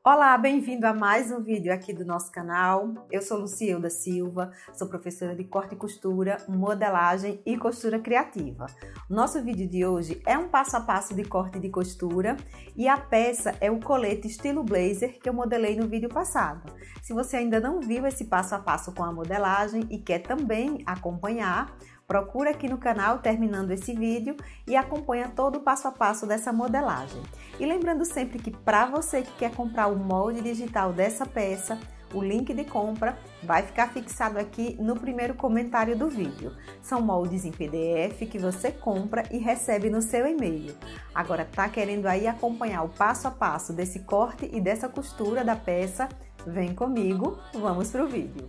Olá, bem-vindo a mais um vídeo aqui do nosso canal. Eu sou Lucielda Silva, sou professora de corte e costura, modelagem e costura criativa. O nosso vídeo de hoje é um passo a passo de corte e de costura e a peça é o colete estilo blazer que eu modelei no vídeo passado. Se você ainda não viu esse passo a passo com a modelagem e quer também acompanhar, procura aqui no canal terminando esse vídeo e acompanha todo o passo a passo dessa modelagem. E lembrando sempre que para você que quer comprar o molde digital dessa peça, o link de compra vai ficar fixado aqui no primeiro comentário do vídeo. São moldes em PDF que você compra e recebe no seu e-mail. Agora tá querendo aí acompanhar o passo a passo desse corte e dessa costura da peça? Vem comigo, vamos pro vídeo.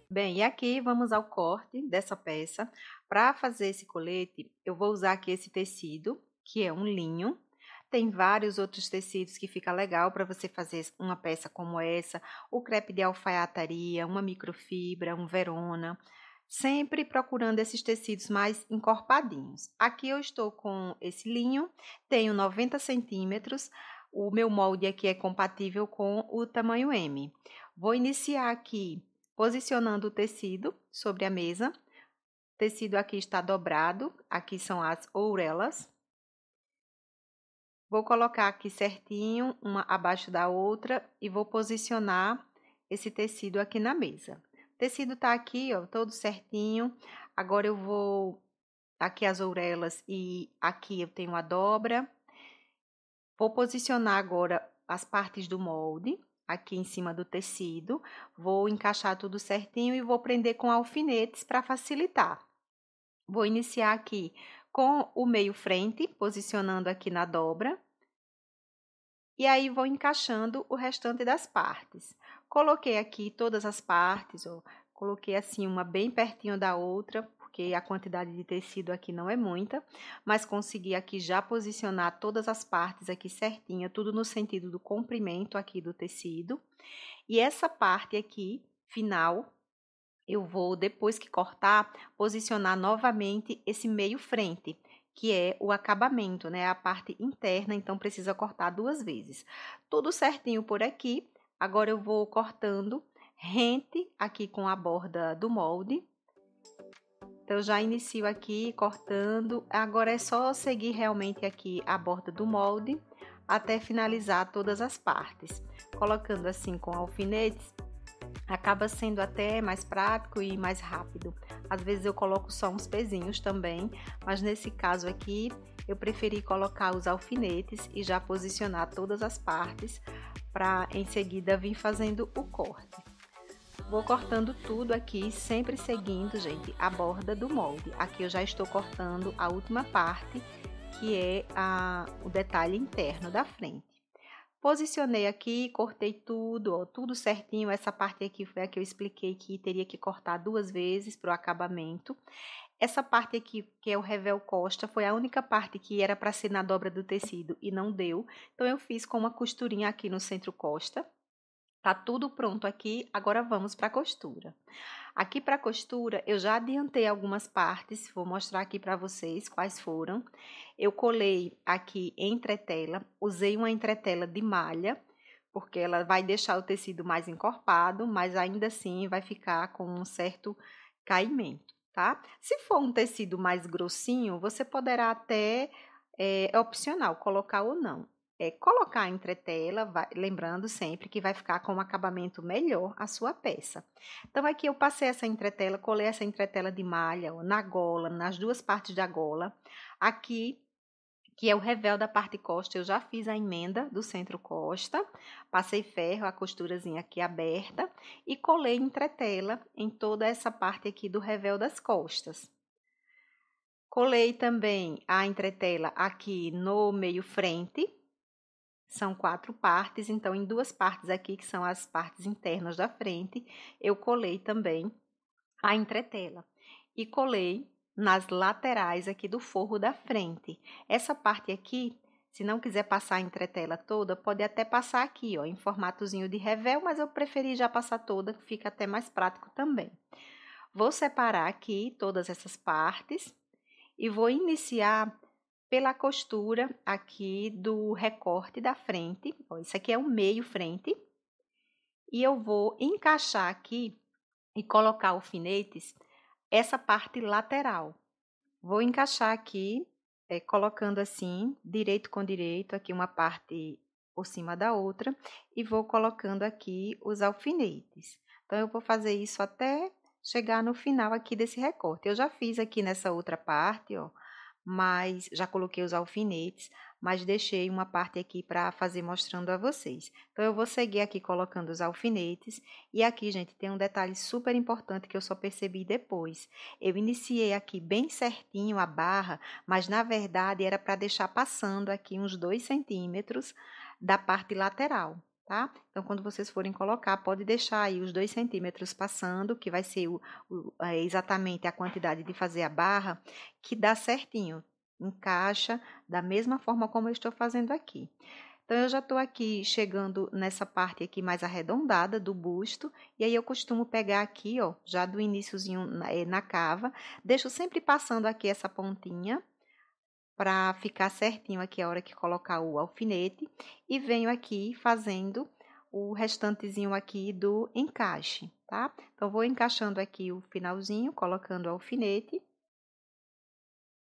Bem, e aqui vamos ao corte dessa peça. Para fazer esse colete, eu vou usar aqui esse tecido, que é um linho. Tem vários outros tecidos que fica legal para você fazer uma peça como essa, o crepe de alfaiataria, uma microfibra, um verona, sempre procurando esses tecidos mais encorpadinhos. Aqui eu estou com esse linho, tenho 90 centímetros, o meu molde aqui é compatível com o tamanho M. Vou iniciar aqui posicionando o tecido sobre a mesa. O tecido aqui está dobrado, aqui são as ourelas. Vou colocar aqui certinho, uma abaixo da outra, e vou posicionar esse tecido aqui na mesa. O tecido tá aqui, ó, todo certinho. Agora eu vou aqui as ourelas e aqui eu tenho a dobra. Vou posicionar agora as partes do molde aqui em cima do tecido. Vou encaixar tudo certinho e vou prender com alfinetes para facilitar. Vou iniciar aqui com o meio frente, posicionando aqui na dobra. E aí, vou encaixando o restante das partes. Coloquei aqui todas as partes, ó, coloquei assim uma bem pertinho da outra, porque a quantidade de tecido aqui não é muita, mas consegui aqui já posicionar todas as partes aqui certinha, tudo no sentido do comprimento aqui do tecido. E essa parte aqui, final, eu vou, depois que cortar, posicionar novamente esse meio frente, que é o acabamento, né? A parte interna, então precisa cortar duas vezes. Tudo certinho por aqui. Agora eu vou cortando rente aqui com a borda do molde. Então, eu já inicio aqui cortando. Agora é só seguir realmente aqui a borda do molde até finalizar todas as partes. Colocando assim com alfinetes, acaba sendo até mais prático e mais rápido. Às vezes eu coloco só uns pezinhos também, mas nesse caso aqui eu preferi colocar os alfinetes e já posicionar todas as partes para em seguida vir fazendo o corte. Vou cortando tudo aqui, sempre seguindo, gente, a borda do molde. Aqui eu já estou cortando a última parte, que é o detalhe interno da frente. Posicionei aqui, cortei tudo, ó, tudo certinho. Essa parte aqui foi a que eu expliquei que teria que cortar duas vezes para o acabamento. Essa parte aqui, que é o revel costa, foi a única parte que era para ser na dobra do tecido e não deu. Então, eu fiz com uma costurinha aqui no centro costa. Tá tudo pronto aqui, agora vamos para a costura. Aqui para a costura, eu já adiantei algumas partes, vou mostrar aqui para vocês quais foram. Eu colei aqui entretela, usei uma entretela de malha, porque ela vai deixar o tecido mais encorpado, mas ainda assim vai ficar com um certo caimento, tá? Se for um tecido mais grossinho, você poderá até, é opcional, colocar ou não. Colocar a entretela, lembrando sempre que vai ficar com um acabamento melhor a sua peça. Então, aqui eu passei essa entretela, colei essa entretela de malha, ó, na gola, nas duas partes da gola. Aqui, que é o revel da parte costa, eu já fiz a emenda do centro costa, passei ferro, a costurazinha aqui aberta, e colei entretela em toda essa parte aqui do revel das costas. Colei também a entretela aqui no meio frente. São 4 partes, então em 2 partes aqui, que são as partes internas da frente, eu colei também a entretela. E colei nas laterais aqui do forro da frente. Essa parte aqui, se não quiser passar a entretela toda, pode até passar aqui, ó, em formatozinho de revel, mas eu preferi já passar toda, que fica até mais prático também. Vou separar aqui todas essas partes e vou iniciar pela costura aqui do recorte da frente. Ó, isso aqui é o meio frente, e eu vou encaixar aqui e colocar alfinetes essa parte lateral. Vou encaixar aqui, colocando assim, direito com direito, aqui uma parte por cima da outra, e vou colocando aqui os alfinetes. Então, eu vou fazer isso até chegar no final aqui desse recorte. Eu já fiz aqui nessa outra parte, ó, mas já coloquei os alfinetes, mas deixei uma parte aqui para fazer mostrando a vocês. Então, eu vou seguir aqui colocando os alfinetes, e aqui, gente, tem um detalhe super importante que eu só percebi depois. Eu iniciei aqui bem certinho a barra, mas na verdade era para deixar passando aqui uns 2 centímetros da parte lateral. Tá? Então, quando vocês forem colocar, pode deixar aí os 2 centímetros passando, que vai ser exatamente a quantidade de fazer a barra, que dá certinho, encaixa da mesma forma como eu estou fazendo aqui. Então, eu já estou aqui chegando nessa parte aqui mais arredondada do busto, e aí eu costumo pegar aqui, ó, já do iniciozinho na cava, deixo sempre passando aqui essa pontinha, para ficar certinho aqui a hora que colocar o alfinete, e venho aqui fazendo o restantezinho aqui do encaixe, tá? Então, vou encaixando aqui o finalzinho, colocando o alfinete.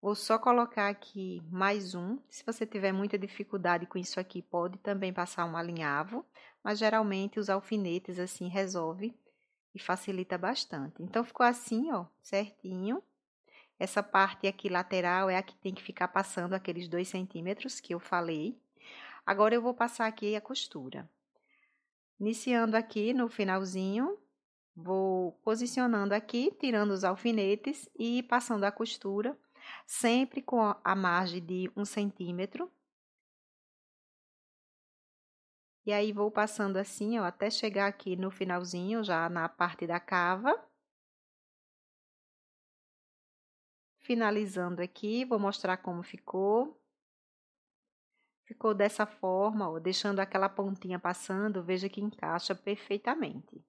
Vou só colocar aqui mais um. Se você tiver muita dificuldade com isso aqui, pode também passar um alinhavo, mas geralmente os alfinetes assim resolve e facilita bastante. Então, ficou assim, ó, certinho. Essa parte aqui lateral é a que tem que ficar passando aqueles 2 centímetros que eu falei. Agora, eu vou passar aqui a costura. Iniciando aqui no finalzinho, vou posicionando aqui, tirando os alfinetes e passando a costura, sempre com a margem de 1 centímetro. E aí, vou passando assim, ó, até chegar aqui no finalzinho, já na parte da cava. Finalizando aqui, vou mostrar como ficou. Ficou dessa forma, ó, deixando aquela pontinha passando, veja que encaixa perfeitamente.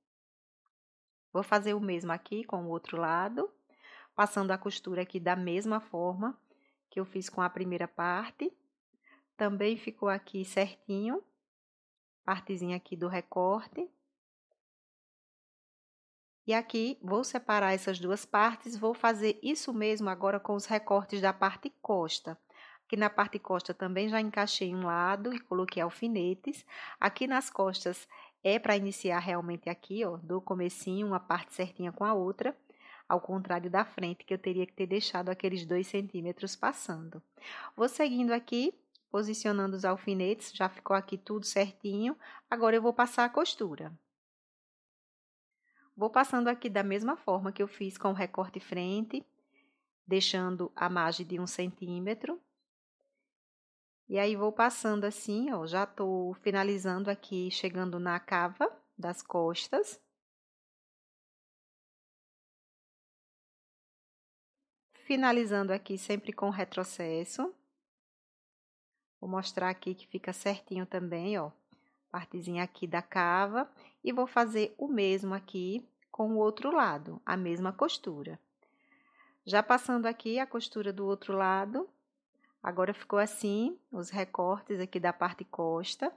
Vou fazer o mesmo aqui com o outro lado, passando a costura aqui da mesma forma que eu fiz com a primeira parte. Também ficou aqui certinho, partezinha aqui do recorte. E aqui, vou separar essas duas partes, vou fazer isso mesmo agora com os recortes da parte costa. Aqui na parte costa também já encaixei um lado e coloquei alfinetes. Aqui nas costas é para iniciar realmente aqui, ó, do comecinho, uma parte certinha com a outra, ao contrário da frente, que eu teria que ter deixado aqueles 2 centímetros passando. Vou seguindo aqui, posicionando os alfinetes, já ficou aqui tudo certinho. Agora, eu vou passar a costura. Vou passando aqui da mesma forma que eu fiz com o recorte frente, deixando a margem de 1 centímetro. E aí, vou passando assim, ó, já tô finalizando aqui, chegando na cava das costas. Finalizando aqui sempre com retrocesso. Vou mostrar aqui que fica certinho também, ó, partezinha aqui da cava. E vou fazer o mesmo aqui com o outro lado, a mesma costura. Já passando aqui a costura do outro lado. Agora, ficou assim, os recortes aqui da parte costa.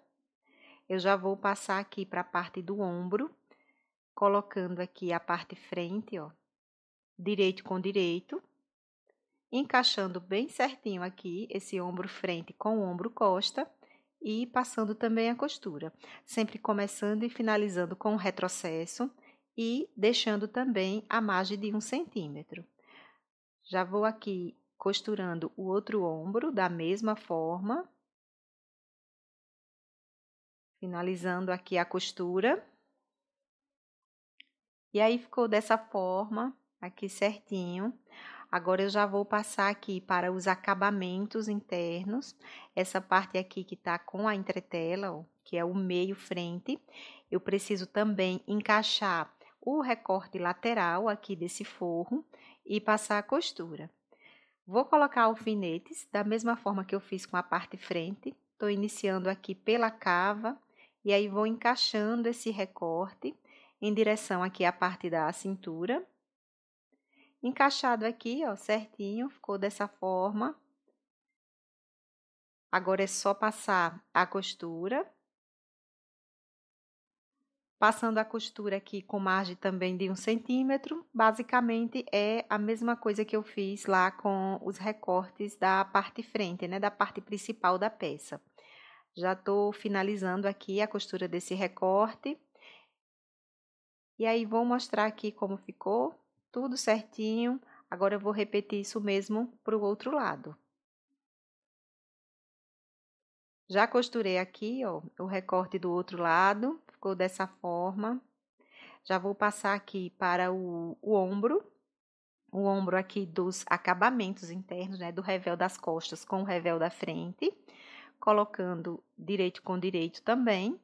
Eu já vou passar aqui para a parte do ombro, colocando aqui a parte frente, ó, direito com direito, encaixando bem certinho aqui esse ombro frente com o ombro costa e passando também a costura, sempre começando e finalizando com o retrocesso e deixando também a margem de 1 centímetro. Já vou aqui costurando o outro ombro da mesma forma. Finalizando aqui a costura. E aí, ficou dessa forma, aqui certinho. Agora, eu já vou passar aqui para os acabamentos internos. Essa parte aqui que tá com a entretela, ó, que é o meio frente. Eu preciso também encaixar o recorte lateral aqui desse forro e passar a costura. Vou colocar alfinetes, da mesma forma que eu fiz com a parte frente. Tô iniciando aqui pela cava. E aí, vou encaixando esse recorte em direção aqui à parte da cintura. Encaixado aqui, ó, certinho, ficou dessa forma. Agora, é só passar a costura. Passando a costura aqui com margem também de 1 centímetro, basicamente é a mesma coisa que eu fiz lá com os recortes da parte frente, né, da parte principal da peça. Já estou finalizando aqui a costura desse recorte. E aí, vou mostrar aqui como ficou, tudo certinho. Agora eu vou repetir isso mesmo para o outro lado. Já costurei aqui, ó, o recorte do outro lado, ficou dessa forma. Já vou passar aqui para o ombro aqui dos acabamentos internos, né, do revel das costas com o revel da frente, colocando direito com direito também.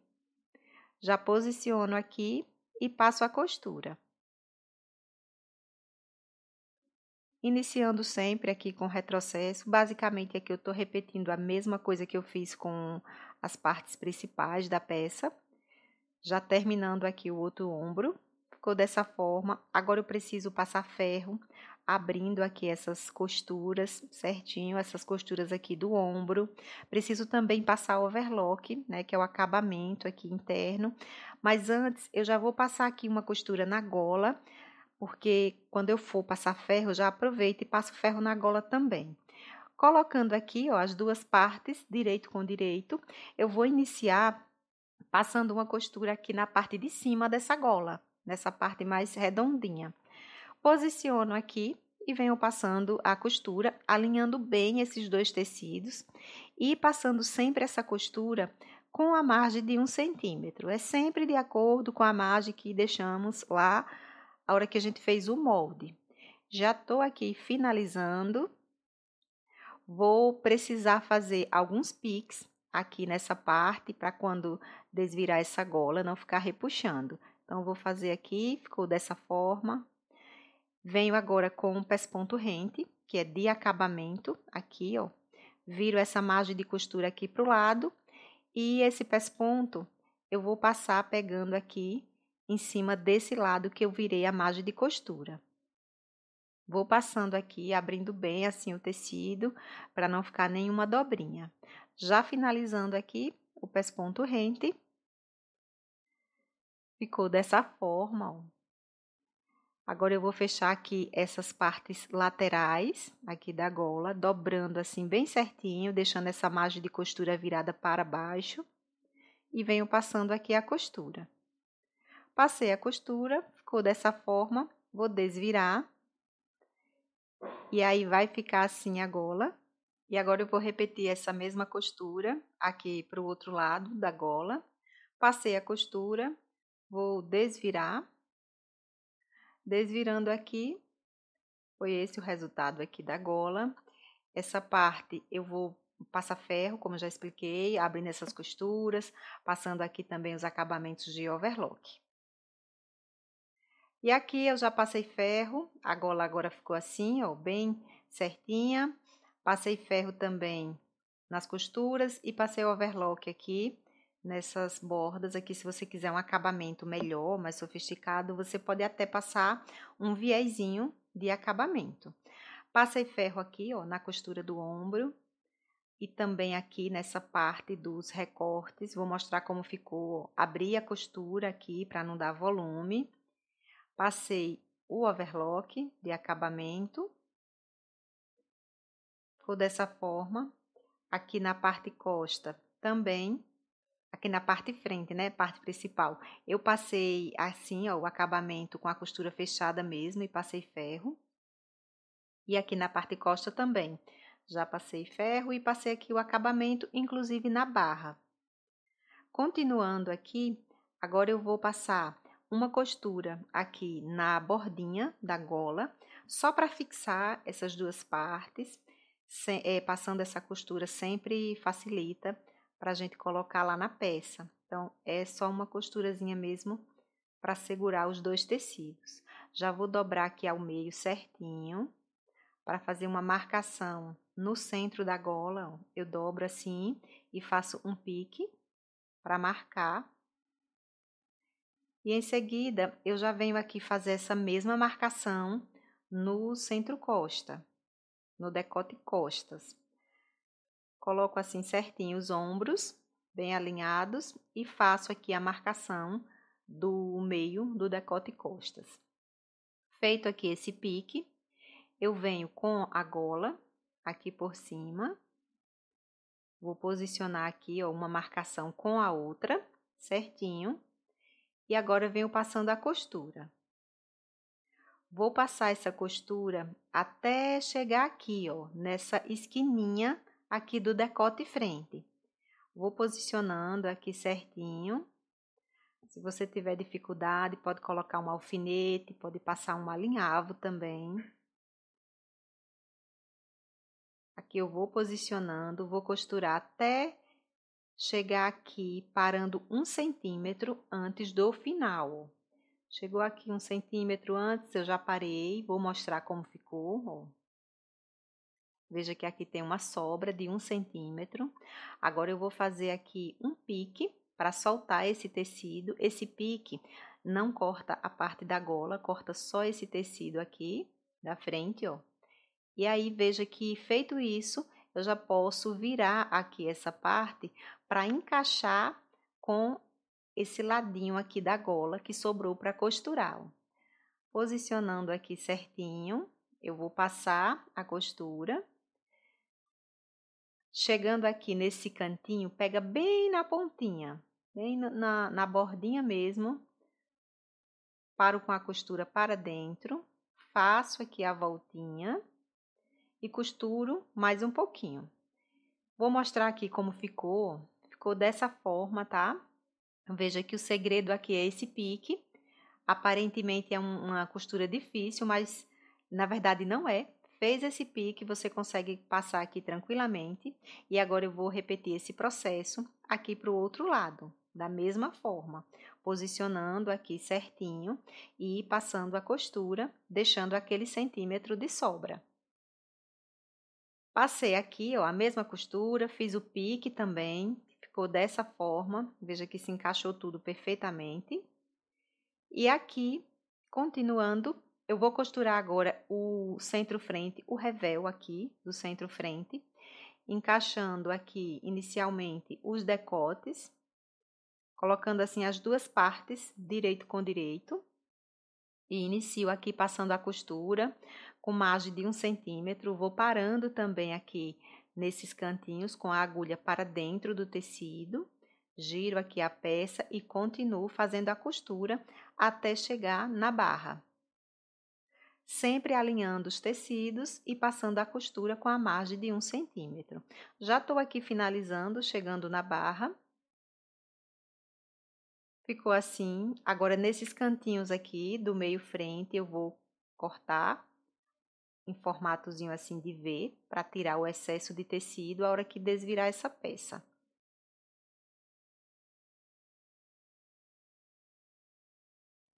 Já posiciono aqui e passo a costura. Iniciando sempre aqui com retrocesso, basicamente aqui eu estou repetindo a mesma coisa que eu fiz com as partes principais da peça. Já terminando aqui o outro ombro, ficou dessa forma. Agora eu preciso passar ferro, abrindo aqui essas costuras certinho, essas costuras aqui do ombro. Preciso também passar o overlock, né, que é o acabamento aqui interno. Mas antes, eu já vou passar aqui uma costura na gola, porque quando eu for passar ferro, já aproveito e passo ferro na gola também. Colocando aqui, ó, as duas partes, direito com direito, eu vou iniciar passando uma costura aqui na parte de cima dessa gola, nessa parte mais redondinha. Posiciono aqui e venho passando a costura, alinhando bem esses dois tecidos e passando sempre essa costura com a margem de 1 centímetro. É sempre de acordo com a margem que deixamos lá a hora que a gente fez o molde. Já estou aqui finalizando. Vou precisar fazer alguns piques aqui nessa parte, para quando desvirar essa gola, não ficar repuxando. Então, vou fazer aqui, ficou dessa forma. Venho agora com um pesponto rente, que é de acabamento, aqui, ó. Viro essa margem de costura aqui pro lado. E esse pesponto, eu vou passar pegando aqui em cima desse lado que eu virei a margem de costura. Vou passando aqui, abrindo bem assim o tecido, para não ficar nenhuma dobrinha. Já finalizando aqui o pesponto rente, ficou dessa forma, ó. Agora, eu vou fechar aqui essas partes laterais, aqui da gola, dobrando assim bem certinho, deixando essa margem de costura virada para baixo. E venho passando aqui a costura. Passei a costura, ficou dessa forma, vou desvirar. E aí, vai ficar assim a gola. E agora eu vou repetir essa mesma costura aqui para o outro lado da gola. Passei a costura, vou desvirar. Desvirando aqui, foi esse o resultado aqui da gola. Essa parte eu vou passar ferro, como já expliquei, abrindo essas costuras, passando aqui também os acabamentos de overlock. E aqui eu já passei ferro, a gola agora ficou assim, ó, bem certinha. Passei ferro também nas costuras e passei overlock aqui nessas bordas aqui. Se você quiser um acabamento melhor, mais sofisticado, você pode até passar um viezinho de acabamento. Passei ferro aqui, ó, na costura do ombro e também aqui nessa parte dos recortes. Vou mostrar como ficou. Abri a costura aqui para não dar volume. Passei o overlock de acabamento. Ficou dessa forma. Aqui na parte costa também. Aqui na parte frente, né? Parte principal. Eu passei assim, ó, o acabamento com a costura fechada mesmo e passei ferro. E aqui na parte costa também. Já passei ferro e passei aqui o acabamento, inclusive na barra. Continuando aqui, agora eu vou passar uma costura aqui na bordinha da gola, só para fixar essas duas partes. Passando essa costura sempre facilita para a gente colocar lá na peça. Então, é só uma costurazinha mesmo para segurar os dois tecidos. Já vou dobrar aqui ao meio certinho, para fazer uma marcação no centro da gola. Ó. Eu dobro assim e faço um pique para marcar. E em seguida, eu já venho aqui fazer essa mesma marcação no centro-costa, no decote costas. Coloco assim certinho os ombros, bem alinhados, e faço aqui a marcação do meio do decote e costas. Feito aqui esse pique, eu venho com a gola aqui por cima, vou posicionar aqui, ó, uma marcação com a outra, certinho, e agora eu venho passando a costura. Vou passar essa costura até chegar aqui, ó, nessa esquininha aqui do decote frente. Vou posicionando aqui certinho. Se você tiver dificuldade, pode colocar um alfinete, pode passar um alinhavo também. Aqui eu vou posicionando, vou costurar até chegar aqui, parando 1 centímetro antes do final. Chegou aqui 1 centímetro antes, eu já parei, vou mostrar como ficou, ó. Veja que aqui tem uma sobra de 1 centímetro. Agora eu vou fazer aqui um pique para soltar esse tecido. Esse pique não corta a parte da gola, corta só esse tecido aqui da frente, ó. E aí, veja que feito isso, eu já posso virar aqui essa parte para encaixar com esse ladinho aqui da gola que sobrou para costurar, ó. Posicionando aqui certinho, eu vou passar a costura. Chegando aqui nesse cantinho, pega bem na pontinha, bem na bordinha mesmo. Paro com a costura para dentro, faço aqui a voltinha e costuro mais um pouquinho. Vou mostrar aqui como ficou. Ficou dessa forma, tá? Veja que o segredo aqui é esse pique. Aparentemente é uma costura difícil, mas na verdade não é. Fez esse pique, você consegue passar aqui tranquilamente. E agora eu vou repetir esse processo aqui para o outro lado, da mesma forma. Posicionando aqui certinho e passando a costura, deixando aquele centímetro de sobra. Passei aqui, ó, a mesma costura, fiz o pique também, ficou dessa forma. Veja que se encaixou tudo perfeitamente. E aqui, continuando, eu vou costurar agora o centro-frente, o revel aqui do centro-frente, encaixando aqui inicialmente os decotes, colocando assim as duas partes, direito com direito, e inicio aqui passando a costura com margem de 1 centímetro, vou parando também aqui nesses cantinhos com a agulha para dentro do tecido. Giro aqui a peça e continuo fazendo a costura até chegar na barra. Sempre alinhando os tecidos e passando a costura com a margem de 1 centímetro. Já estou aqui finalizando, chegando na barra. Ficou assim. Agora, nesses cantinhos aqui do meio frente, eu vou cortar em formatozinho assim de V, para tirar o excesso de tecido a hora que desvirar essa peça.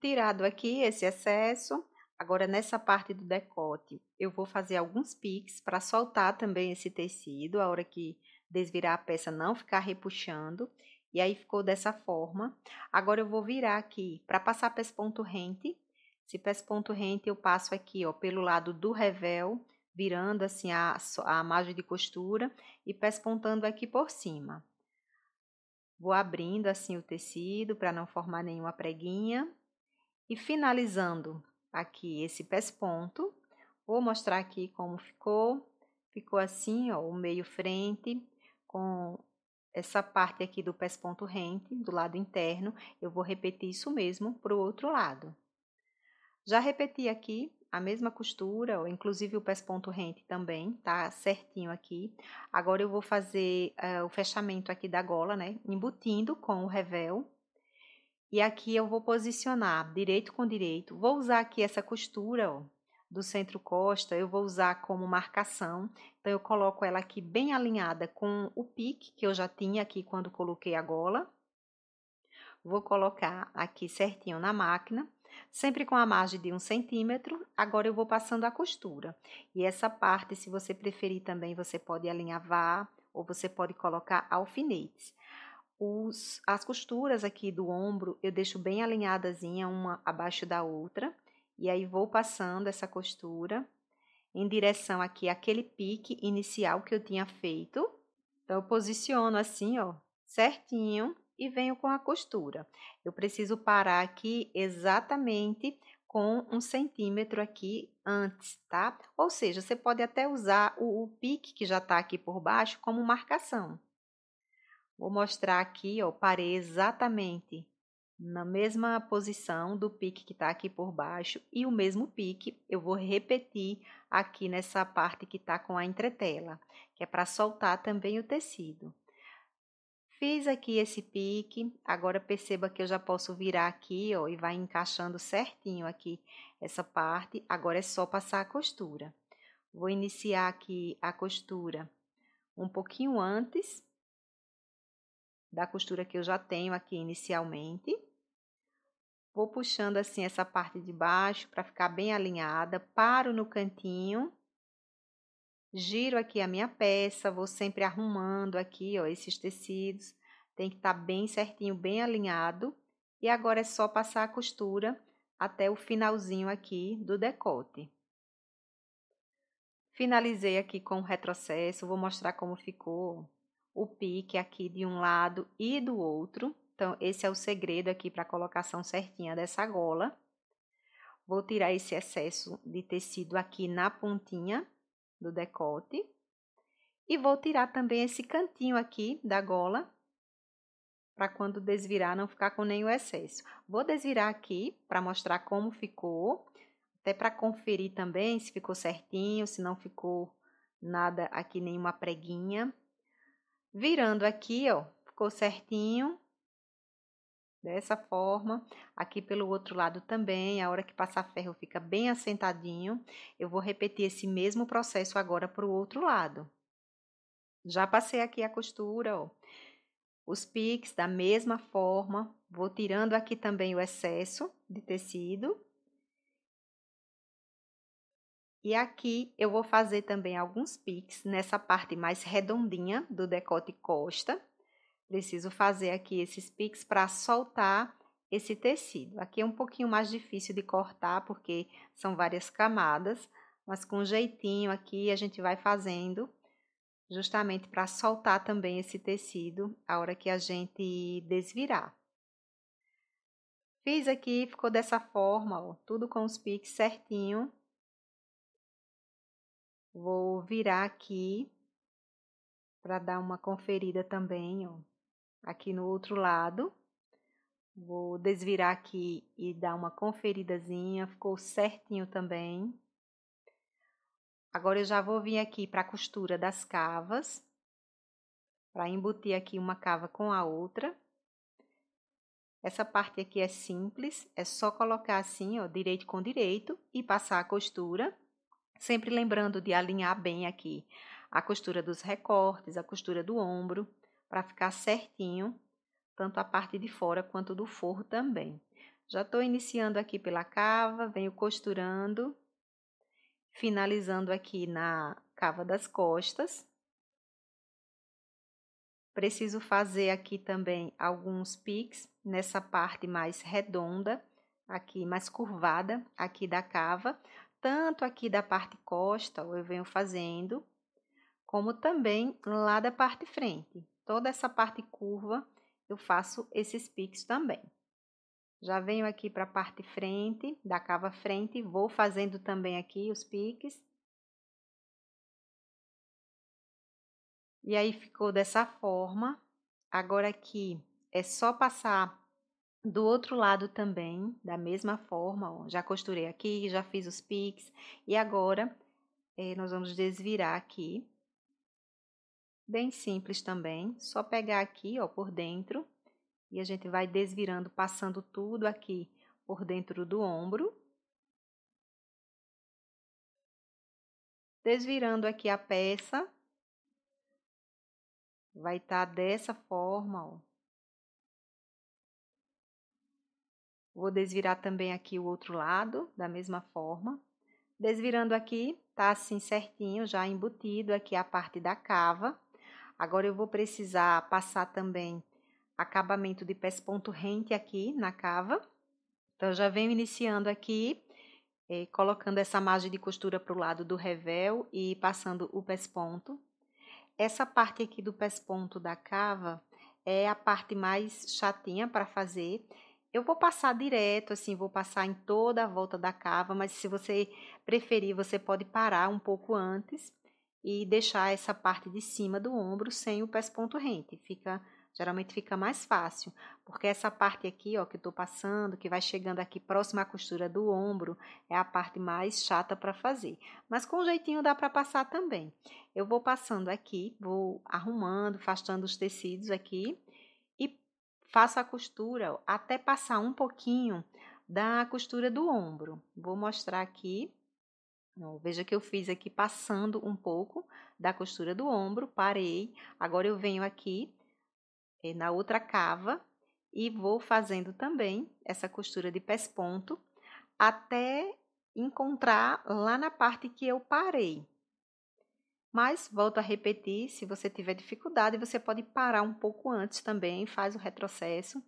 Tirado aqui esse excesso, agora nessa parte do decote, eu vou fazer alguns piques para soltar também esse tecido, a hora que desvirar a peça não ficar repuxando. E aí ficou dessa forma. Agora eu vou virar aqui para passar pesponto rente. Esse pesponto rente eu passo aqui, ó, pelo lado do revel, virando assim a margem de costura e pespontando aqui por cima. Vou abrindo assim o tecido para não formar nenhuma preguinha. E finalizando aqui esse pesponto, vou mostrar aqui como ficou. Ficou assim, ó, o meio frente, com essa parte aqui do pesponto rente, do lado interno. Eu vou repetir isso mesmo para o outro lado. Já repeti aqui a mesma costura, ó, inclusive o pesponto rente também, tá certinho aqui. Agora eu vou fazer o fechamento aqui da gola, né, embutindo com o revel. E aqui eu vou posicionar direito com direito. Vou usar aqui essa costura, ó, do centro-costa, eu vou usar como marcação. Então, eu coloco ela aqui bem alinhada com o pique que eu já tinha aqui quando coloquei a gola. Vou colocar aqui certinho na máquina, sempre com a margem de 1 centímetro. Agora, eu vou passando a costura. E essa parte, se você preferir também, você pode alinhavar ou você pode colocar alfinetes. As costuras aqui do ombro eu deixo bem alinhadazinha, uma abaixo da outra. E aí vou passando essa costura em direção aqui àquele pique inicial que eu tinha feito. Então, eu posiciono assim, ó, certinho. e venho com a costura. Eu preciso parar aqui exatamente com 1 centímetro aqui antes, tá? Ou seja, você pode até usar o pique que já tá aqui por baixo como marcação. Vou mostrar aqui, ó, parei exatamente na mesma posição do pique que tá aqui por baixo e o mesmo pique eu vou repetir aqui nessa parte que tá com a entretela, que é para soltar também o tecido. Fiz aqui esse pique, agora perceba que eu já posso virar aqui, ó, e vai encaixando certinho aqui essa parte. Agora é só passar a costura. Vou iniciar aqui a costura um pouquinho antes da costura que eu já tenho aqui inicialmente. Vou puxando assim essa parte de baixo para ficar bem alinhada, paro no cantinho, giro aqui a minha peça, vou sempre arrumando aqui, ó, esses tecidos. Tem que estar bem certinho, bem alinhado. E agora é só passar a costura até o finalzinho aqui do decote. Finalizei aqui com o retrocesso, vou mostrar como ficou o pique aqui de um lado e do outro. Então, esse é o segredo aqui para a colocação certinha dessa gola. Vou tirar esse excesso de tecido aqui na pontinha do decote. E vou tirar também esse cantinho aqui da gola, para quando desvirar não ficar com nenhum excesso. Vou desvirar aqui para mostrar como ficou, até para conferir também se ficou certinho, se não ficou nada aqui, nenhuma preguinha. Virando aqui, ó, ficou certinho, dessa forma. Aqui pelo outro lado também, a hora que passar ferro fica bem assentadinho. Eu vou repetir esse mesmo processo agora para o outro lado. Já passei aqui a costura, ó. Os piques da mesma forma, vou tirando aqui também o excesso de tecido. E aqui eu vou fazer também alguns piques nessa parte mais redondinha do decote costa. Preciso fazer aqui esses piques para soltar esse tecido. Aqui é um pouquinho mais difícil de cortar, porque são várias camadas, mas com jeitinho aqui a gente vai fazendo, justamente para soltar também esse tecido a hora que a gente desvirar. Fiz aqui, ficou dessa forma, ó, tudo com os piques certinho. Vou virar aqui para dar uma conferida também, ó, aqui no outro lado. Vou desvirar aqui e dar uma conferidazinha, ficou certinho também. Agora eu já vou vir aqui para a costura das cavas, para embutir aqui uma cava com a outra. Essa parte aqui é simples, é só colocar assim, ó, direito com direito e passar a costura. Sempre lembrando de alinhar bem aqui a costura dos recortes, a costura do ombro, para ficar certinho, tanto a parte de fora quanto do forro também. Já estou iniciando aqui pela cava, venho costurando, finalizando aqui na cava das costas. Preciso fazer aqui também alguns piques nessa parte mais redonda, aqui mais curvada, aqui da cava. Tanto aqui da parte costa, eu venho fazendo, como também lá da parte frente. Toda essa parte curva, eu faço esses piques também. Já venho aqui para a parte frente, da cava frente, vou fazendo também aqui os piques. E aí, ficou dessa forma. Agora aqui, é só passar do outro lado também, da mesma forma, ó. Já costurei aqui, já fiz os piques. E agora, nós vamos desvirar aqui. Bem simples também, só pegar aqui, ó, por dentro. E a gente vai desvirando, passando tudo aqui por dentro do ombro. Desvirando aqui a peça. Vai estar dessa forma, ó. Vou desvirar também aqui o outro lado, da mesma forma. Desvirando aqui, tá assim certinho, já embutido aqui a parte da cava. Agora, eu vou precisar passar também acabamento de pesponto rente aqui na cava. Então, eu já venho iniciando aqui, colocando essa margem de costura para o lado do revel e passando o pesponto. Essa parte aqui do pesponto da cava é a parte mais chatinha para fazer. Eu vou passar direto, assim, vou passar em toda a volta da cava, mas se você preferir, você pode parar um pouco antes e deixar essa parte de cima do ombro sem o pesponto rente. Geralmente fica mais fácil, porque essa parte aqui, ó, que eu tô passando, que vai chegando aqui próxima à costura do ombro, é a parte mais chata para fazer. Mas com jeitinho dá para passar também. Eu vou passando aqui, vou arrumando, afastando os tecidos aqui e faço a costura até passar um pouquinho da costura do ombro. Vou mostrar aqui. Veja que eu fiz aqui passando um pouco da costura do ombro, parei. Agora eu venho aqui na outra cava e vou fazendo também essa costura de pesponto até encontrar lá na parte que eu parei. Mas volto a repetir, se você tiver dificuldade, você pode parar um pouco antes também, faz o retrocesso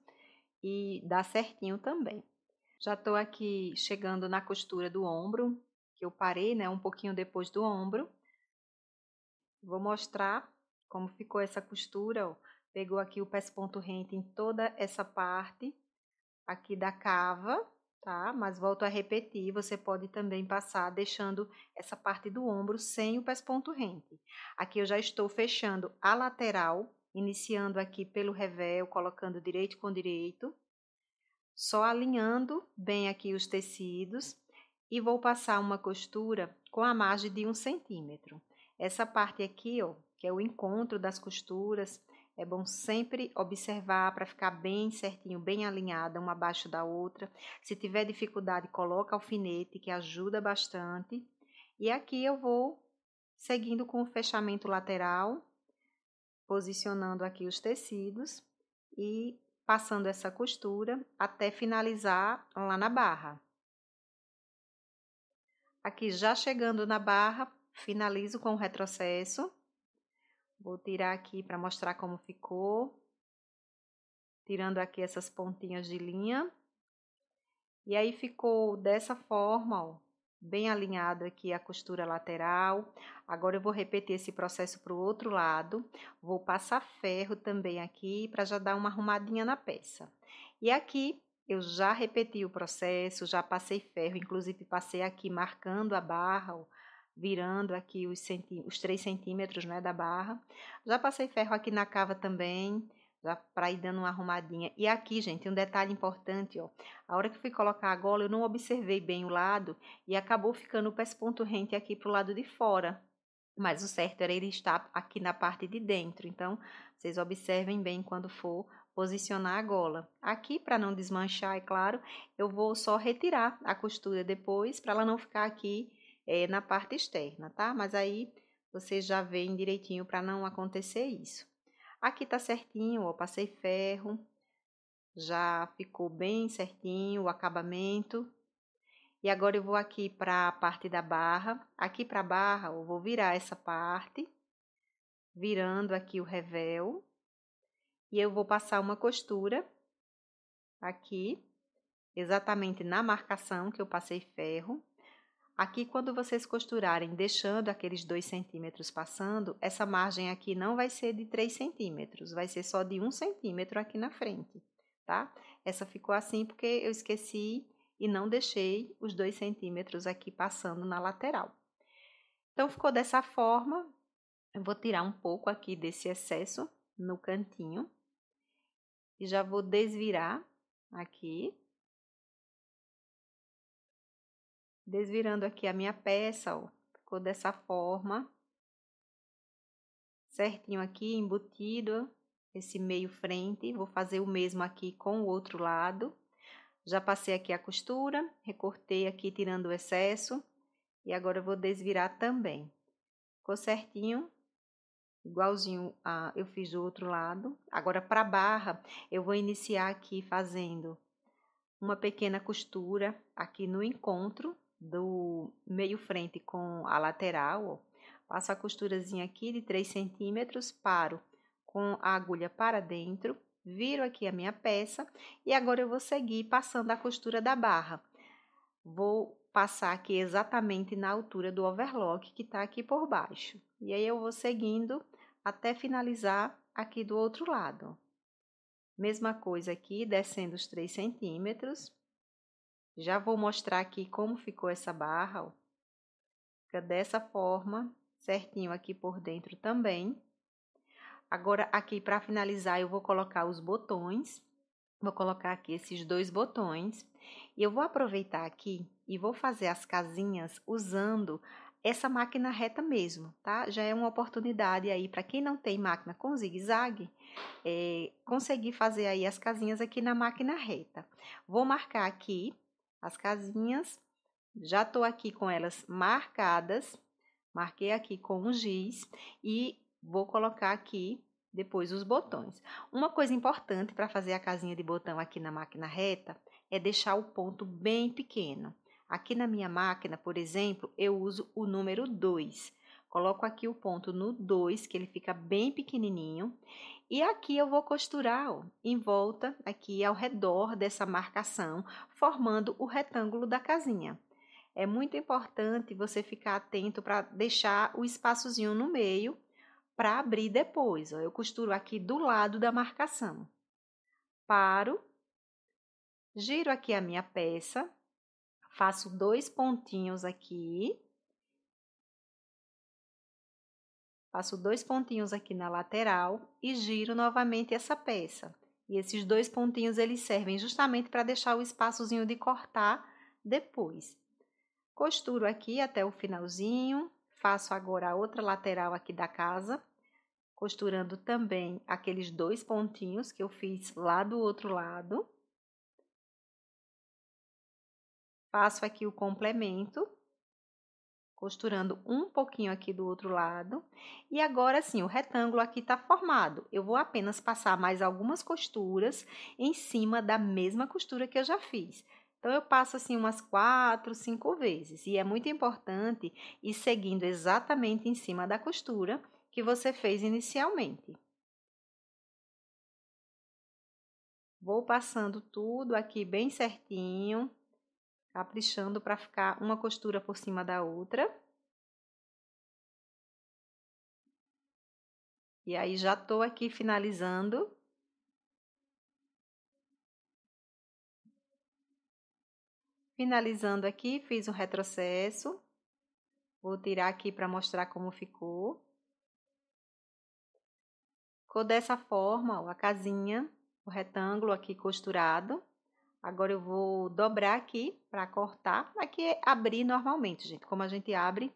e dá certinho também. Já estou aqui chegando na costura do ombro, que eu parei, né, um pouquinho depois do ombro. Vou mostrar como ficou essa costura, ó. Pegou aqui o pesponto rente em toda essa parte aqui da cava, tá? Mas volto a repetir, você pode também passar deixando essa parte do ombro sem o pesponto rente. Aqui eu já estou fechando a lateral, iniciando aqui pelo revéu, colocando direito com direito, só alinhando bem aqui os tecidos e vou passar uma costura com a margem de 1 centímetro. Essa parte aqui, ó, que é o encontro das costuras, é bom sempre observar para ficar bem certinho, bem alinhada, uma abaixo da outra. Se tiver dificuldade, coloca alfinete, que ajuda bastante. E aqui eu vou seguindo com o fechamento lateral, posicionando aqui os tecidos e passando essa costura até finalizar lá na barra. Aqui já chegando na barra, finalizo com o retrocesso. Vou tirar aqui para mostrar como ficou. Tirando aqui essas pontinhas de linha. E aí ficou dessa forma, ó, bem alinhado aqui a costura lateral. Agora eu vou repetir esse processo para o outro lado. Vou passar ferro também aqui para já dar uma arrumadinha na peça. E aqui eu já repeti o processo, já passei ferro, inclusive passei aqui marcando a barra, ó, virando aqui os 3 centímetros, né, da barra. Já passei ferro aqui na cava também, já para ir dando uma arrumadinha. E aqui, gente, um detalhe importante, ó. A hora que fui colocar a gola, eu não observei bem o lado e acabou ficando o pesponto rente aqui pro lado de fora. Mas o certo era ele estar aqui na parte de dentro. Então, vocês observem bem quando for posicionar a gola. Aqui, para não desmanchar, é claro, eu vou só retirar a costura depois, para ela não ficar aqui na parte externa, tá? Mas aí, vocês já veem direitinho para não acontecer isso. Aqui tá certinho, ó, passei ferro, já ficou bem certinho o acabamento. E agora eu vou aqui para a parte da barra. Aqui para a barra, eu vou virar essa parte, virando aqui o revéu. E eu vou passar uma costura aqui, exatamente na marcação que eu passei ferro. Aqui, quando vocês costurarem, deixando aqueles 2 centímetros passando, essa margem aqui não vai ser de 3 centímetros, vai ser só de 1 centímetro aqui na frente, tá? Essa ficou assim porque eu esqueci e não deixei os 2 centímetros aqui passando na lateral. Então, ficou dessa forma. Eu vou tirar um pouco aqui desse excesso no cantinho e já vou desvirar aqui. Desvirando aqui a minha peça, ó, ficou dessa forma. Certinho aqui, embutido, esse meio frente. Vou fazer o mesmo aqui com o outro lado. Já passei aqui a costura, recortei aqui tirando o excesso. E agora eu vou desvirar também. Ficou certinho, igualzinho eu fiz do outro lado. Agora, para a barra, eu vou iniciar aqui fazendo uma pequena costura aqui no encontro do meio frente com a lateral, ó. Passo a costurazinha aqui de 3 centímetros, paro com a agulha para dentro, viro aqui a minha peça e agora eu vou seguir passando a costura da barra. Vou passar aqui exatamente na altura do overlock que tá aqui por baixo. E aí eu vou seguindo até finalizar aqui do outro lado. Mesma coisa aqui, descendo os 3 centímetros. Já vou mostrar aqui como ficou essa barra, ó. Fica dessa forma, certinho aqui por dentro também. Agora, aqui para finalizar, eu vou colocar os botões. Vou colocar aqui esses 2 botões. E eu vou aproveitar aqui e vou fazer as casinhas usando essa máquina reta mesmo, tá? Já é uma oportunidade aí para quem não tem máquina com zigue-zague, conseguir fazer aí as casinhas aqui na máquina reta. Vou marcar aqui as casinhas, já tô aqui com elas marcadas, marquei aqui com um giz e vou colocar aqui depois os botões. Uma coisa importante para fazer a casinha de botão aqui na máquina reta é deixar o ponto bem pequeno. Aqui na minha máquina, por exemplo, eu uso o número 2. Coloco aqui o ponto no 2, que ele fica bem pequenininho. E aqui eu vou costurar, ó, em volta, aqui ao redor dessa marcação, formando o retângulo da casinha. É muito importante você ficar atento para deixar o espaçozinho no meio para abrir depois. Ó. Eu costuro aqui do lado da marcação. Paro, giro aqui a minha peça, faço 2 pontinhos aqui. Faço 2 pontinhos aqui na lateral e giro novamente essa peça. E esses 2 pontinhos, eles servem justamente para deixar o espaçozinho de cortar depois. Costuro aqui até o finalzinho, faço agora a outra lateral aqui da casa, costurando também aqueles 2 pontinhos que eu fiz lá do outro lado. Faço aqui o complemento, costurando um pouquinho aqui do outro lado. E agora sim, o retângulo aqui tá formado. Eu vou apenas passar mais algumas costuras em cima da mesma costura que eu já fiz. Então, eu passo assim umas 4, 5 vezes. E é muito importante ir seguindo exatamente em cima da costura que você fez inicialmente. Vou passando tudo aqui bem certinho, caprichando para ficar uma costura por cima da outra. E aí, já tô aqui finalizando. Finalizando aqui, fiz um retrocesso. Vou tirar aqui para mostrar como ficou. Ficou dessa forma, ó, a casinha, o retângulo aqui costurado. Agora, eu vou dobrar aqui para cortar. Aqui é abrir normalmente, gente. Como a gente abre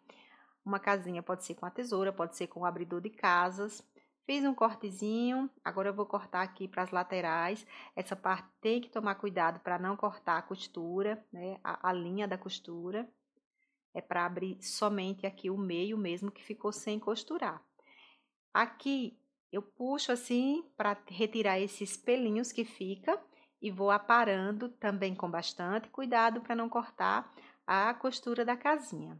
uma casinha, pode ser com a tesoura, pode ser com o abridor de casas. Fiz um cortezinho, agora eu vou cortar aqui para as laterais. Essa parte tem que tomar cuidado para não cortar a costura, né? A linha da costura. É para abrir somente aqui o meio mesmo que ficou sem costurar. Aqui eu puxo assim para retirar esses pelinhos que fica e vou aparando também com bastante cuidado para não cortar a costura da casinha.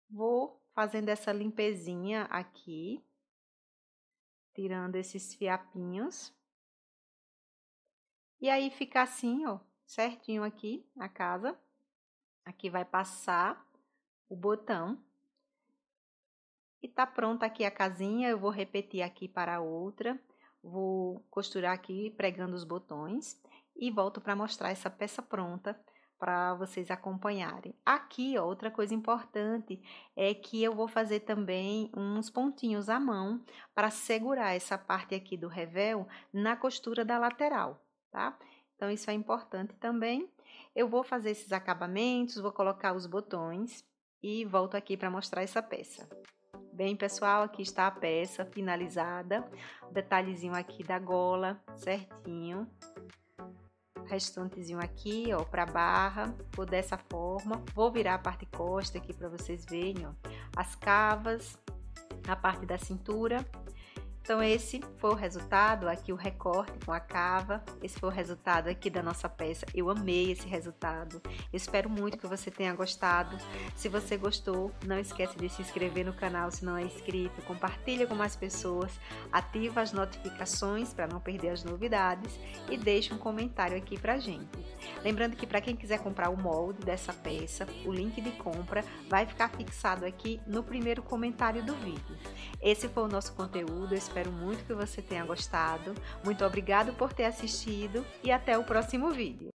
Vou fazendo essa limpezinha aqui, tirando esses fiapinhos. E aí fica assim, ó, certinho aqui a casa. Aqui vai passar o botão. E tá pronta aqui a casinha, eu vou repetir aqui para a outra. Vou costurar aqui pregando os botões e volto para mostrar essa peça pronta para vocês acompanharem. Aqui, ó, outra coisa importante é que eu vou fazer também uns pontinhos à mão para segurar essa parte aqui do revel na costura da lateral, tá? Então, isso é importante também. Eu vou fazer esses acabamentos, vou colocar os botões e volto aqui para mostrar essa peça. Bem, pessoal, aqui está a peça finalizada. O detalhezinho aqui da gola, certinho. Restantezinho aqui, ó, para barra, ficou dessa forma. Vou virar a parte costa aqui para vocês verem, ó, as cavas, a parte da cintura. Então, esse foi o resultado, aqui o recorte com a cava. Esse foi o resultado aqui da nossa peça. Eu amei esse resultado. Eu espero muito que você tenha gostado. Se você gostou, não esquece de se inscrever no canal se não é inscrito. Compartilha com mais pessoas. Ativa as notificações para não perder as novidades. E deixa um comentário aqui pra gente. Lembrando que para quem quiser comprar o molde dessa peça, o link de compra vai ficar fixado aqui no primeiro comentário do vídeo. Esse foi o nosso conteúdo. Eu espero espero muito que você tenha gostado. Muito obrigado por ter assistido e até o próximo vídeo.